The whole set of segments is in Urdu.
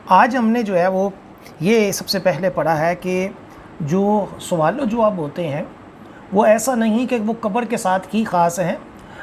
آج ہم نے جو ہے وہ یہ سب سے پہلے پڑھا ہے کہ جو سوال و جواب ہوتے ہیں وہ ایسا نہیں کہ وہ قبر کے ساتھ ہی خاص ہیں۔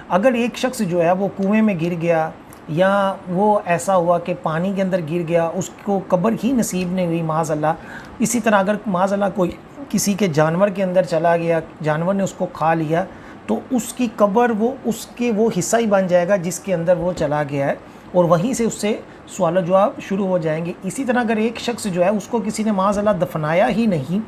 اگر ایک شخص جو ہے وہ کنویں میں گر گیا یا وہ ایسا ہوا کہ پانی کے اندر گر گیا، اس کو قبر ہی نصیب نہیں ہوئی معاذ اللہ، اسی طرح اگر معاذ اللہ کوئی کسی کے جانور کے اندر چلا گیا، جانور نے اس کو کھا لیا، تو اس کی قبر وہ حصہ ہی بن جائے گا جس کے اندر وہ چلا گیا ہے، اور وہیں سے اس سے سوال و جواب شروع ہو جائیں گے۔ اسی طرح اگر ایک شخص جو ہے اس کو کسی نے معاذ اللہ دفنایا ہی نہیں،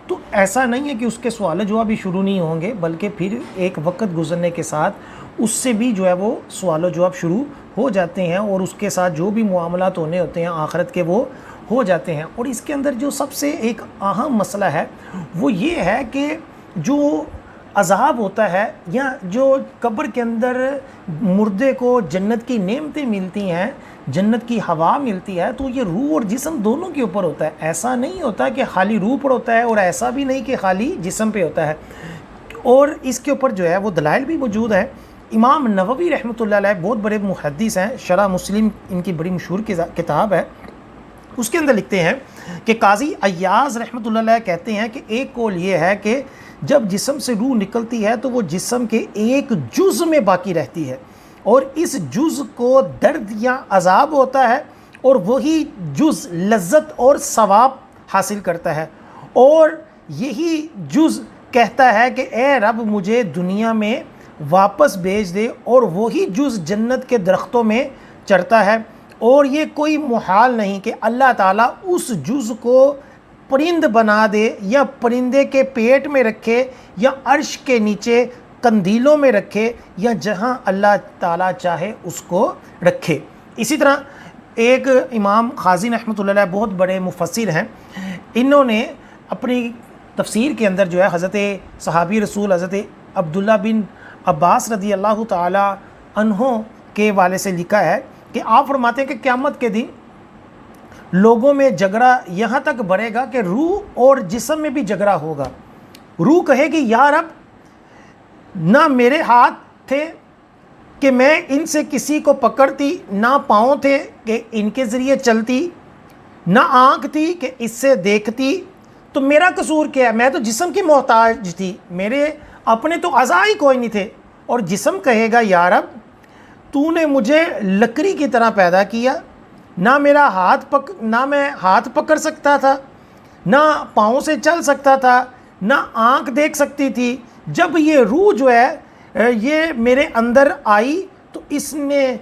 تو ایسا نہیں ہے کہ اس کے سوال و جواب بھی شروع نہیں ہوں گے، بلکہ پھر ایک وقت گزرنے کے ساتھ اس سے بھی جو ہے وہ سوال و جواب شروع ہو جاتے ہیں، اور اس کے ساتھ جو بھی معاملات ہونے ہوتے ہیں آخرت کے وہ ہو جاتے ہیں۔ اور اس کے اندر جو سب سے ایک اہم مسئلہ ہے وہ یہ ہے کہ جو عذاب ہوتا ہے یا جو قبر کے اندر مردے کو جنت کی نعمتیں ملتی ہیں، جنت کی ہوا ملتی ہے، تو یہ روح اور جسم دونوں کے اوپر ہوتا ہے۔ ایسا نہیں ہوتا کہ خالی روح پر ہوتا ہے، اور ایسا بھی نہیں کہ خالی جسم پہ ہوتا ہے، اور اس کے اوپر جو ہے وہ دلائل بھی موجود ہیں۔ امام نووی رحمۃ اللہ علیہ بہت بڑے محدث ہیں، شرح مسلم ان کی بڑی مشہور کتاب ہے، اس کے اندر لکھتے ہیں کہ قاضی عیاض رحمۃ اللہ علیہ کہتے ہیں کہ ایک قول یہ ہے کہ جب جسم سے روح نکلتی ہے تو وہ جسم کے ایک جز میں باقی رہتی ہے، اور اس جز کو درد یا عذاب ہوتا ہے، اور وہی جز لذت اور ثواب حاصل کرتا ہے، اور یہی جز کہتا ہے کہ اے رب مجھے دنیا میں واپس بھیج دے، اور وہی جز جنت کے درختوں میں چڑھتا ہے، اور یہ کوئی محال نہیں کہ اللہ تعالیٰ اس جز کو پرند بنا دے، یا پرندے کے پیٹ میں رکھے، یا عرش کے نیچے قندیلوں میں رکھے، یا جہاں اللہ تعالیٰ چاہے اس کو رکھے۔ اسی طرح ایک امام خازن رحمۃ اللہ علیہ بہت بڑے مفسر ہیں، انہوں نے اپنی تفسیر کے اندر جو ہے حضرت صحابی رسول حضرت عبداللہ بن عباس رضی اللہ تعالی عنہ کے والے سے لکھا ہے کہ آپ فرماتے ہیں کہ قیامت کے دن لوگوں میں جھگڑا یہاں تک بڑھے گا کہ روح اور جسم میں بھی جھگڑا ہوگا۔ روح کہے گی یا رب، نہ میرے ہاتھ تھے کہ میں ان سے کسی کو پکڑتی، نہ پاؤں تھے کہ ان کے ذریعے چلتی، نہ آنکھ تھی کہ اس سے دیکھتی، تو میرا قصور کیا ہے؟ میں تو جسم کی محتاج تھی، میرے اپنے تو اعضاء ہی کوئی نہیں تھے۔ اور جسم کہے گا یا رب، تو نے مجھے لکڑی کی طرح پیدا کیا، نہ میں ہاتھ پکڑ سکتا تھا، نہ پاؤں سے چل سکتا تھا، نہ آنکھ دیکھ سکتی تھی۔ جب یہ روح جو ہے یہ میرے اندر آئی تو اس سے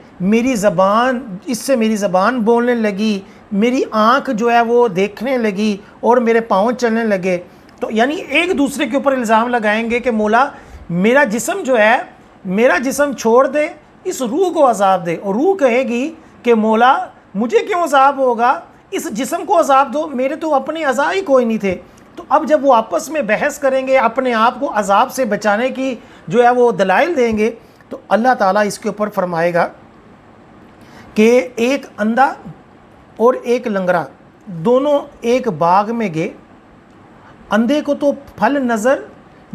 میری زبان بولنے لگی، میری آنکھ جو ہے وہ دیکھنے لگی، اور میرے پاؤں چلنے لگے۔ تو یعنی ایک دوسرے کے اوپر الزام لگائیں گے کہ مولا میرا جسم جو ہے، میرا جسم چھوڑ دے، اس روح کو عذاب دے۔ اور روح کہے گی کہ مولا مجھے کیوں عذاب ہوگا، اس جسم کو عذاب دو، میرے تو اپنے اعضاء ہی کوئی نہیں تھے۔ تو اب جب وہ آپس میں بحث کریں گے، اپنے آپ کو عذاب سے بچانے کی جو ہے وہ دلائل دیں گے، تو اللہ تعالیٰ اس کے اوپر فرمائے گا کہ ایک اندھا اور ایک لنگڑا دونوں ایک باغ میں گئے، اندھے کو تو پھل نظر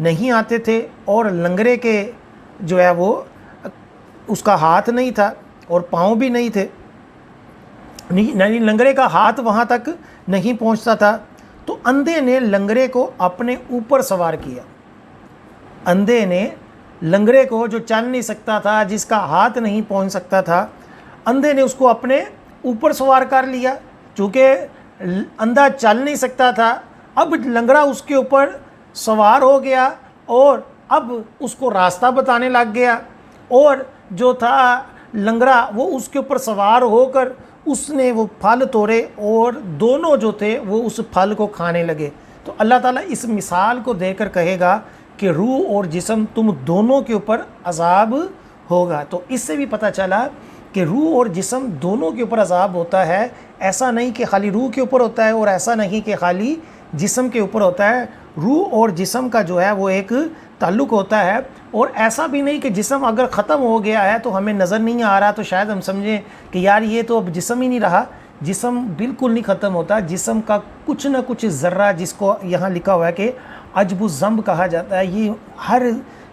نہیں آتے تھے، اور لنگڑے کے جو ہے وہ اس کا ہاتھ نہیں تھا اور پاؤں بھی نہیں تھے، یعنی لنگڑے کا ہاتھ وہاں تک نہیں پہنچتا تھا۔ تو اندھے نے لنگڑے کو اپنے اوپر سوار کیا، اندھے نے لنگڑے کو جو چل نہیں سکتا تھا، جس کا ہاتھ نہیں پہنچ سکتا تھا، اندھے نے اس کو اپنے اوپر سوار کر لیا۔ چونکہ اندھا چل نہیں سکتا تھا، اب لنگڑا اس کے اوپر سوار ہو گیا، اور اب اس کو راستہ بتانے لگ گیا، اور جو تھا لنگڑا وہ اس کے اوپر سوار ہو کر اس نے وہ پھل توڑے، اور دونوں جو تھے وہ اس پھل کو کھانے لگے۔ تو اللہ تعالیٰ اس مثال کو دے کر کہے گا کہ روح اور جسم تم دونوں کے اوپر عذاب ہوگا۔ تو اس سے بھی پتہ چلا کہ روح اور جسم دونوں کے اوپر عذاب ہوتا ہے، ایسا نہیں کہ خالی روح کے اوپر ہوتا ہے، اور ایسا نہیں کہ خالی جسم کے اوپر ہوتا ہے۔ روح اور جسم کا جو ہے وہ ایک تعلق ہوتا ہے، اور ایسا بھی نہیں کہ جسم اگر ختم ہو گیا ہے تو ہمیں نظر نہیں آ رہا تو شاید ہم سمجھیں کہ یار یہ تو اب جسم ہی نہیں رہا۔ جسم بالکل نہیں ختم ہوتا، جسم کا کچھ نہ کچھ ذرہ، جس کو یہاں لکھا ہوا ہے کہ عجب الذنب کہا جاتا ہے، یہ ہر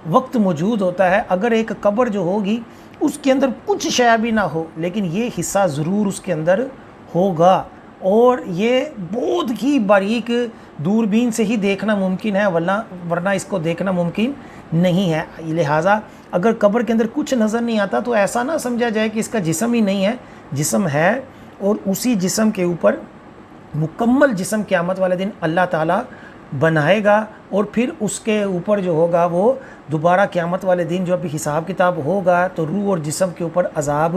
وقت موجود ہوتا ہے۔ اگر ایک قبر جو ہوگی اس کے اندر کچھ شے بھی نہ ہو، لیکن یہ حصہ ضرور اس کے اندر ہوگا، اور یہ بہت ہی باریک دوربین سے ہی دیکھنا ممکن ہے، ورنہ اس کو دیکھنا ممکن نہیں ہے۔ لہٰذا اگر قبر کے اندر کچھ نظر نہیں آتا تو ایسا نہ سمجھا جائے کہ اس کا جسم ہی نہیں ہے، جسم ہے، اور اسی جسم کے اوپر مکمل جسم قیامت والے دن اللہ تعالیٰ بنائے گا، اور پھر اس کے اوپر جو ہوگا وہ دوبارہ قیامت والے دن جو ابھی حساب کتاب ہوگا تو روح اور جسم کے اوپر عذاب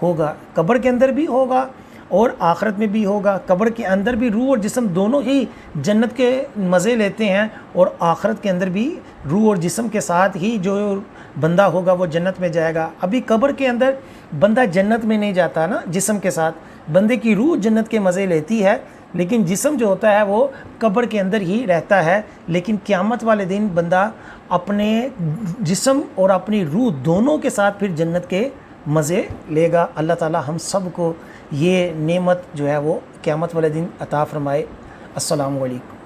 ہوگا۔ قبر کے اندر بھی ہوگا اور آخرت میں بھی ہوگا۔ قبر کے اندر بھی روح اور جسم دونوں ہی جنت کے مزے لیتے ہیں، اور آخرت کے اندر بھی روح اور جسم کے ساتھ ہی جو بندہ ہوگا وہ جنت میں جائے گا۔ ابھی قبر کے اندر بندہ جنت میں نہیں جاتا نا، جسم کے ساتھ بندے کی روح جنت کے مزے لیتی ہے، لیکن جسم جو ہوتا ہے وہ قبر کے اندر ہی رہتا ہے۔ لیکن قیامت والے دن بندہ اپنے جسم اور اپنی روح دونوں کے ساتھ پھر جنت کے مزے لے گا۔ اللہ تعالیٰ ہم سب کو یہ نعمت جو ہے وہ قیامت والے دن عطا فرمائے۔ السلام علیکم۔